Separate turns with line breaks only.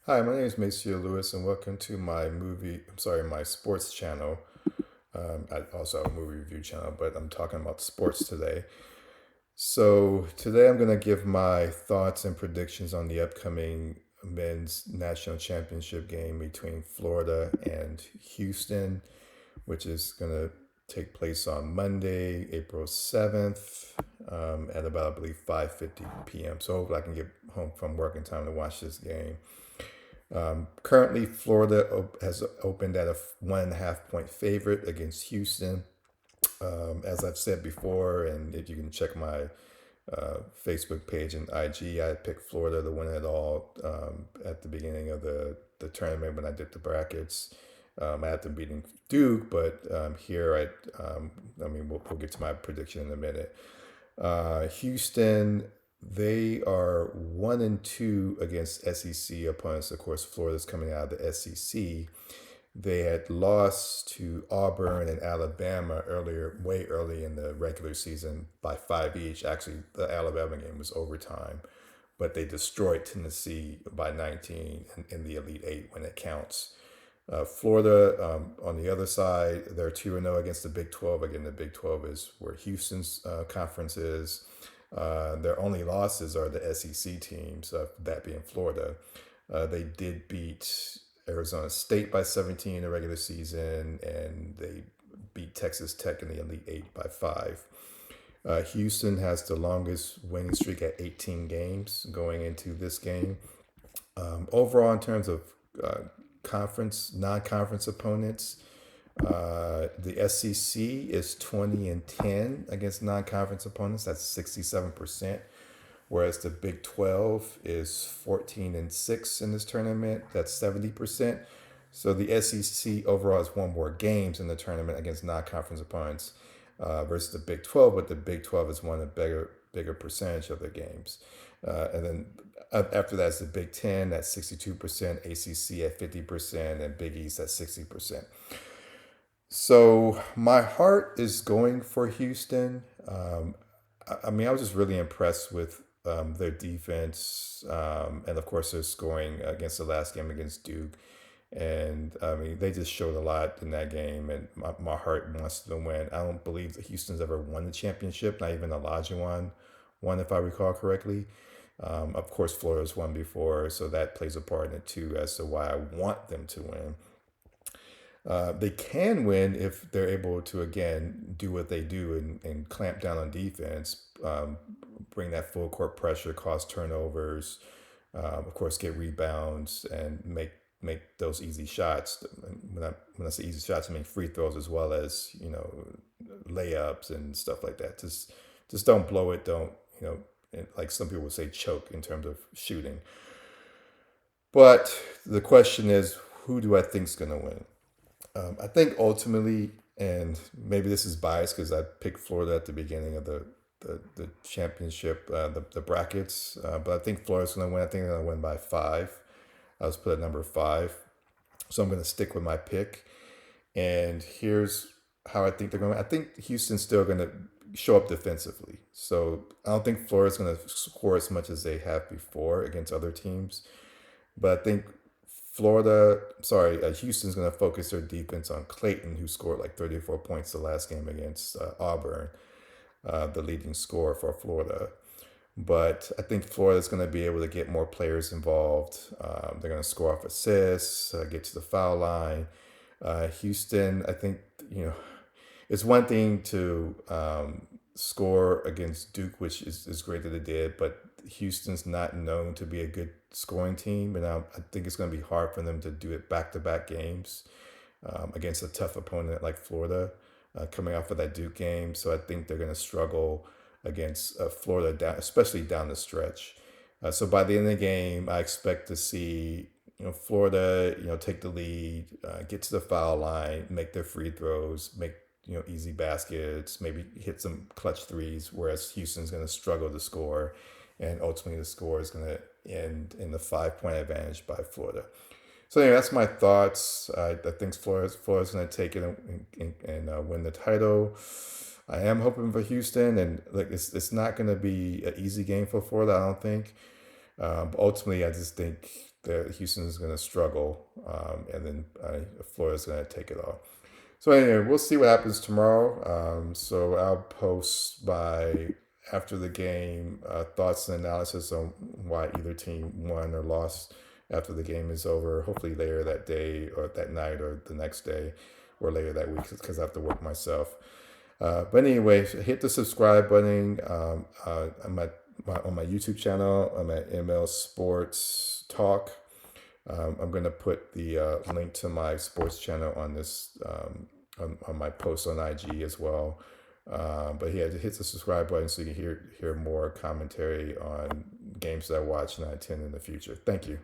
Hi, my name is Maceo Lewis, and welcome to my sports channel. I also have a movie review channel, but I'm talking about sports today. So, today I'm going to give my thoughts and predictions on the upcoming men's national championship game between Florida and Houston, which is going to take place on Monday, April 7th, at about, I believe, 5:50 p.m. So, hopefully, I can get home from work in time to watch this game. Currently, Florida has opened at a 1.5 point favorite against Houston. As I've said before, and if you can check my Facebook page and IG, I picked Florida to win it all at the beginning of the tournament when I did the brackets. I had them beating Duke, but here I mean, we'll get to my prediction in a minute. Houston, they are 1-2 against SEC opponents. Of course, Florida's coming out of the SEC. They had lost to Auburn and Alabama earlier, way early in the regular season by 5 each. Actually, the Alabama game was overtime, but they destroyed Tennessee by 19 in the Elite Eight when it counts. Florida, on the other side, they're 2-0 against the Big 12. Again, the Big 12 is where Houston's conference is. Their only losses are the SEC teams, that being Florida. They did beat Arizona State by 17 in the regular season, and they beat Texas Tech in the Elite Eight by 5. Houston has the longest winning streak at 18 games going into this game. Overall, in terms of uh, non-conference opponents, the SEC is 20-10 against non-conference opponents. That's 67%. Whereas the Big 12 is 14-6 in this tournament. That's 70%. So the SEC overall has won more games in the tournament against non-conference opponents versus the Big 12, but the Big 12 has won a bigger percentage of their games. And then after that's the Big 10, that's 62%, ACC at 50%, and Big East at 60%. So my heart is going for Houston. I mean, I was just really impressed with their defense, and of course, their scoring against the last game against Duke. And I mean, they just showed a lot in that game, and my heart wants them to win. I don't believe that Houston's ever won the championship, not even Olajuwon won, if I recall correctly. Of course, Florida's won before, so that plays a part in it too as to why I want them to win. They can win if they're able to again do what they do and clamp down on defense, bring that full court pressure, cause turnovers, of course, get rebounds and make those easy shots. When I say easy shots, I mean free throws as well as layups and stuff like that. Just don't blow it. Don't like some people would say choke in terms of shooting. But the question is, who do I think's going to win? I think ultimately, and maybe this is biased because I picked Florida at the beginning of the championship, the brackets, but I think Florida's going to win. I think they're going to win by 5. I was put at number 5. So I'm going to stick with my pick. And here's how I think they're going to. I think Houston's still going to show up defensively. So I don't think Florida's going to score as much as they have before against other teams. But I think Houston's going to focus their defense on Clayton, who scored like 34 points the last game against Auburn, the leading scorer for Florida. But I think Florida's going to be able to get more players involved. They're going to score off assists, get to the foul line. Houston, I think, it's one thing to score against Duke, which is great that they did, but Houston's not known to be a good scoring team, and I think it's going to be hard for them to do it back-to-back games against a tough opponent like Florida coming off of that Duke game. So I think they're going to struggle against Florida, especially down the stretch. So by the end of the game, I expect to see Florida take the lead, get to the foul line, make their free throws, make easy baskets, maybe hit some clutch threes, whereas Houston's going to struggle to score, and ultimately the score is going to end in the 5 point advantage by Florida. So anyway, that's my thoughts. I think Florida's going to take it and win the title. I am hoping for Houston, and like it's not going to be an easy game for Florida, I don't think. But ultimately, I just think that Houston is going to struggle, and then Florida's going to take it all. So anyway, we'll see what happens tomorrow. So I'll post by after the game thoughts and analysis on why either team won or lost after the game is over. Hopefully later that day or that night or the next day or later that week because I have to work myself. But anyway, hit the subscribe button. On my YouTube channel. I'm at ML Sports Talk. I'm going to put the link to my sports channel on this on my post on IG as well. But yeah, hit the subscribe button so you can hear more commentary on games that I watch and I attend in the future. Thank you.